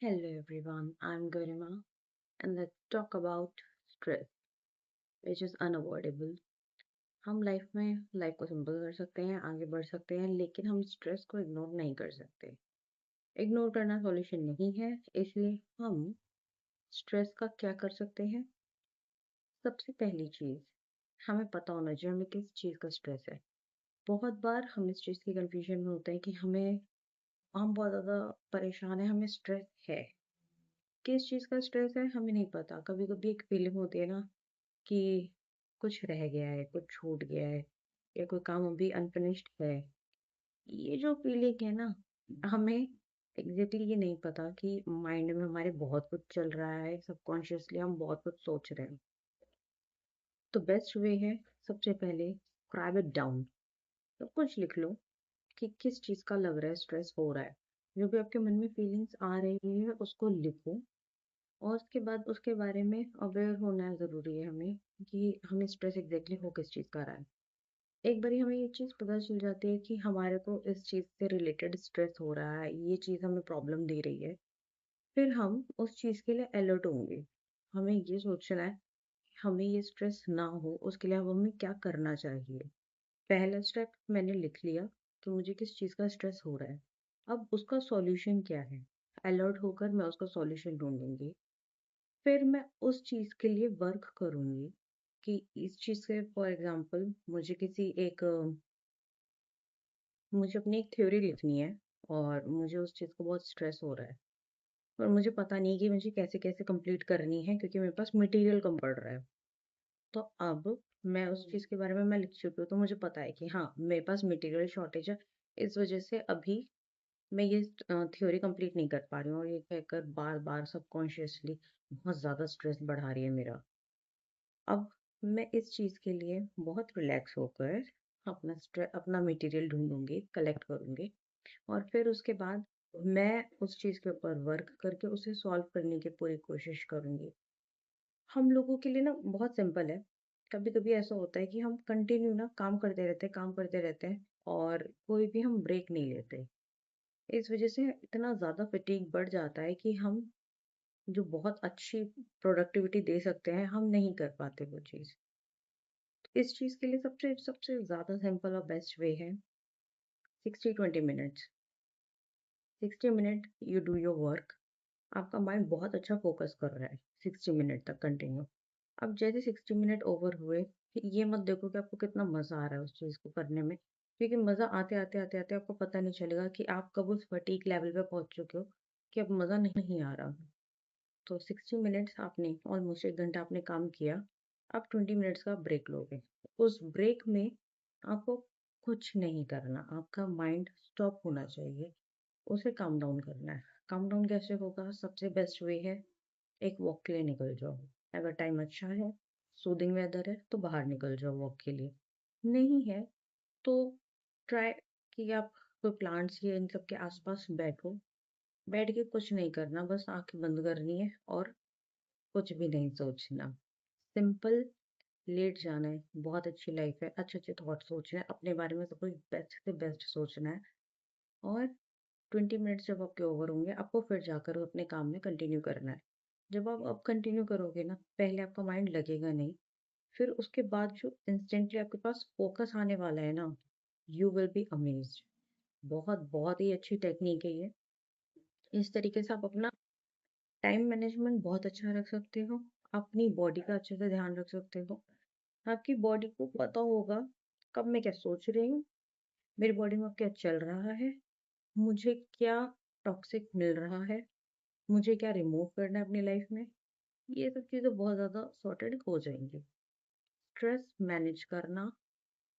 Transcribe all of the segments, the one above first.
Hello everyone, I'm Garima and let's talk about stress which is unavoidable. हम life को simple कर सकते हैं, आगे बढ़ सकते हैं, लेकिन हम स्ट्रेस को इग्नोर नहीं कर सकते। इग्नोर करना सॉल्यूशन नहीं है, इसलिए हम स्ट्रेस का क्या कर सकते हैं? सबसे पहली चीज, हमें पता होना चाहिए हमें किस चीज का स्ट्रेस है। बहुत बार हम इस चीज की कंफ्यूजन में होते हैं कि हम बहुत ज्यादा परेशान है, हमें स्ट्रेस है। किस चीज का स्ट्रेस है हमें नहीं पता। कभी कभी एक फीलिंग होती है ना कि कुछ रह गया है, कुछ छूट गया है या कोई काम अभी अनफिनिश्ड है। ये जो फीलिंग है ना, हमें एग्जैक्टली ये नहीं पता कि माइंड में हमारे बहुत कुछ चल रहा है, सबकॉन्शियसली हम बहुत कुछ सोच रहे हैं। तो बेस्ट वे है, सबसे पहले स्क्राइब इट डाउन। सब कुछ लिख लो कि किस चीज़ का लग रहा है स्ट्रेस हो रहा है। जो भी आपके मन में फीलिंग्स आ रही है उसको लिखो। और उसके बाद उसके बारे में अवेयर होना ज़रूरी है हमें कि हमें स्ट्रेस एग्जैक्टली हो किस चीज़ का रहा है। एक बारी हमें ये चीज़ पता चल जाती है कि हमारे को इस चीज़ से रिलेटेड स्ट्रेस हो रहा है, ये चीज़ हमें प्रॉब्लम दे रही है, फिर हम उस चीज़ के लिए अलर्ट होंगे। हमें ये सोचना है कि हमें ये स्ट्रेस ना हो, उसके लिए अब हमें क्या करना चाहिए। पहला स्टेप मैंने लिख लिया कि मुझे किस चीज़ का स्ट्रेस हो रहा है। अब उसका सॉल्यूशन क्या है? अलर्ट होकर मैं उसका सॉल्यूशन ढूंढूंगी। फिर मैं उस चीज़ के लिए वर्क करूंगी कि इस चीज़ से फॉर एग्जांपल मुझे अपनी एक थ्योरी लिखनी है और मुझे उस चीज़ को बहुत स्ट्रेस हो रहा है और मुझे पता नहीं कि मुझे कैसे कैसे कंप्लीट करनी है क्योंकि मेरे पास मटेरियल कम पड़ रहा है। तो अब मैं उस चीज़ के बारे में मैं लिख चुकी हूँ, तो मुझे पता है कि हाँ मेरे पास मटेरियल शॉर्टेज है। इस वजह से अभी मैं ये थ्योरी कंप्लीट नहीं कर पा रही हूँ और ये कहकर बार बार सबकॉन्शियसली बहुत ज़्यादा स्ट्रेस बढ़ा रही है मेरा। अब मैं इस चीज़ के लिए बहुत रिलैक्स होकर अपना मटेरियल ढूंढूंगी, कलेक्ट करूंगी और फिर उसके बाद मैं उस चीज़ के ऊपर वर्क करके उसे सॉल्व करने की पूरी कोशिश करूंगी। हम लोगों के लिए ना बहुत सिंपल है। कभी कभी ऐसा होता है कि हम कंटिन्यू ना काम करते रहते हैं और कोई भी हम ब्रेक नहीं लेते। इस वजह से इतना ज़्यादा फटीग बढ़ जाता है कि हम जो बहुत अच्छी प्रोडक्टिविटी दे सकते हैं हम नहीं कर पाते वो चीज़। इस चीज़ के लिए सबसे सबसे ज़्यादा सिंपल और बेस्ट वे है 60-20 minutes. 60 minute you do your work. आपका माइंड बहुत अच्छा फोकस कर रहा है 60 मिनट तक कंटिन्यू। अब जैसे 60 मिनट ओवर हुए, फिर ये मत देखो कि आपको कितना मज़ा आ रहा है उस चीज़ को करने में, क्योंकि मज़ा आते आते आते आते आपको पता नहीं चलेगा कि आप कब उस फटीक लेवल पे पहुंच चुके हो कि अब मज़ा नहीं आ रहा। तो 60 मिनट्स आपने ऑलमोस्ट 1 घंटा आपने काम किया। आप 20 मिनट्स का ब्रेक लोगे। उस ब्रेक में आपको कुछ नहीं करना, आपका माइंड स्टॉप होना चाहिए। उसे काम डाउन करना है। काम डाउन कैसे होगा? सबसे बेस्ट वे है, एक वॉक के लिए निकल जाओ। अगर टाइम अच्छा है, सूदिंग वेदर है, तो बाहर निकल जाओ वॉक के लिए। नहीं है तो ट्राई कि आप कोई प्लांट्स या इन सब के आसपास बैठो। बैठ के कुछ नहीं करना, बस आंखें बंद करनी है और कुछ भी नहीं सोचना। सिंपल लेट जाना है। बहुत अच्छी लाइफ है, अच्छे अच्छे थॉट सोचना है, अपने बारे में सब कुछ बेस्ट से बेस्ट सोचना है। और 20 मिनट्स जब आपके ओवर होंगे, आपको फिर जाकर अपने काम में कंटिन्यू करना है। जब आप अब कंटिन्यू करोगे ना, पहले आपका माइंड लगेगा नहीं, फिर उसके बाद जो इंस्टेंटली आपके पास फोकस आने वाला है ना, यू विल बी अमेज्ड। बहुत बहुत ही अच्छी टेक्निक है ये। इस तरीके से आप अपना टाइम मैनेजमेंट बहुत अच्छा रख सकते हो, अपनी बॉडी का अच्छे से ध्यान रख सकते हो। आपकी बॉडी को पता होगा कब मैं क्या सोच रही हूँ, मेरी बॉडी में क्या चल रहा है, मुझे क्या टॉक्सिक मिल रहा है, मुझे क्या रिमूव करना है अपनी लाइफ में। ये सब चीज़ें बहुत ज़्यादा सॉर्टेड हो जाएंगी। स्ट्रेस मैनेज करना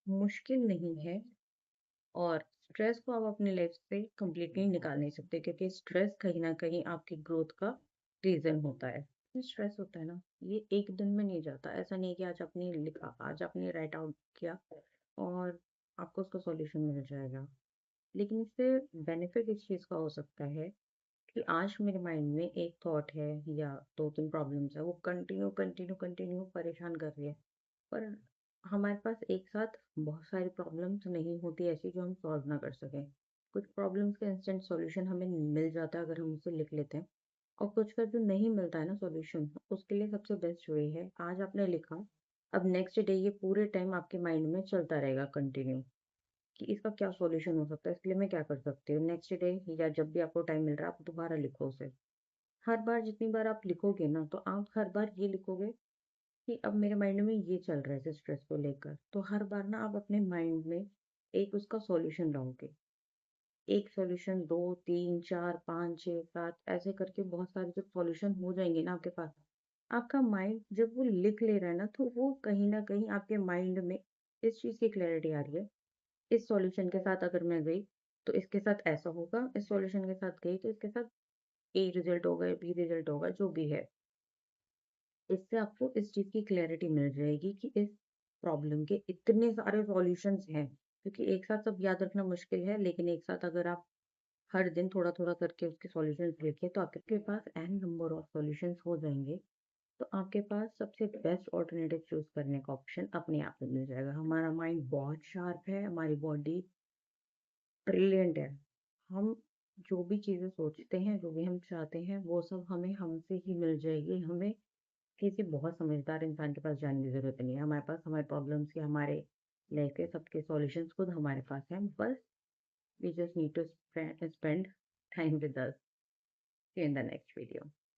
मुश्किल नहीं है और स्ट्रेस को आप अपनी लाइफ से कंप्लीटली निकाल नहीं सकते, क्योंकि स्ट्रेस कहीं ना कहीं आपकी ग्रोथ का रीजन होता है। ये स्ट्रेस होता है ना, ये एक दिन में नहीं जाता। ऐसा नहीं है कि आज आपने राइट आउट किया और आपको उसका सॉल्यूशन मिल जाएगा। लेकिन इससे बेनिफिट इस चीज़ का हो सकता है कि आज मेरे माइंड में एक थॉट है या दो तीन प्रॉब्लम्स है, वो कंटिन्यू कंटिन्यू कंटिन्यू परेशान कर रही है। पर हमारे पास एक साथ बहुत सारी प्रॉब्लम्स नहीं होती ऐसी जो हम सॉल्व ना कर सकें। कुछ प्रॉब्लम्स का इंस्टेंट सॉल्यूशन हमें मिल जाता है अगर हम उसे लिख लेते हैं। और कुछ का जो नहीं मिलता है ना सॉल्यूशन, उसके लिए सबसे बेस्ट वे है, आज आपने लिखा, अब नेक्स्ट डे ये पूरे टाइम आपके माइंड में चलता रहेगा कंटिन्यू कि इसका क्या सॉल्यूशन हो सकता है, इसके लिए मैं क्या कर सकती हूँ। नेक्स्ट डे या जब भी आपको टाइम मिल रहा है आप दोबारा लिखो उसे। हर बार जितनी बार आप लिखोगे ना, तो आप हर बार ये लिखोगे कि अब मेरे माइंड में ये चल रहा है इस स्ट्रेस को लेकर, तो हर बार ना आप अपने माइंड में एक उसका सॉल्यूशन लाओगे। एक सॉल्यूशन, 2, 3, 4, 5, 6, 7 ऐसे करके बहुत सारे जब सॉल्यूशन हो जाएँगे ना आपके पास, आपका माइंड जब वो लिख ले रहा है ना, तो वो कहीं न कहीं आपके माइंड में इस चीज़ की क्लैरिटी आ रही है, इस सॉल्यूशन के साथ अगर मैं गई, तो इसके साथ ऐसा होगा, इस सॉल्यूशन के साथ गई तो इसके साथ ए रिज़ल्ट होगा, बी रिज़ल्ट होगा, जो भी है। इससे आपको इस चीज़ की क्लैरिटी मिल जाएगी कि इस प्रॉब्लम के इतने सारे सॉल्यूशंस हैं, क्योंकि एक साथ सब याद रखना मुश्किल है, लेकिन एक साथ अगर आप हर दिन थोड़ा-थोड़ा करके उसके सॉल्यूशंस लिखें, तो आपके पास एन नंबर ऑफ सॉल्यूशंस हो जाएँगे। तो आपके पास सबसे बेस्ट अल्टरनेटिव चूज़ करने का ऑप्शन अपने आप में मिल जाएगा। हमारा माइंड बहुत शार्प है, हमारी बॉडी ब्रिलियंट है। हम जो भी चीज़ें सोचते हैं, जो भी हम चाहते हैं, वो सब हमें हमसे ही मिल जाएगी। हमें किसी बहुत समझदार इंसान के पास जाने की ज़रूरत नहीं है। हमारे पास हमारे प्रॉब्लम्स के, हमारे लाइफ़ के सबके सॉल्यूशंस खुद हमारे पास हैं। बस we just need to spend time with us. See you in the next video.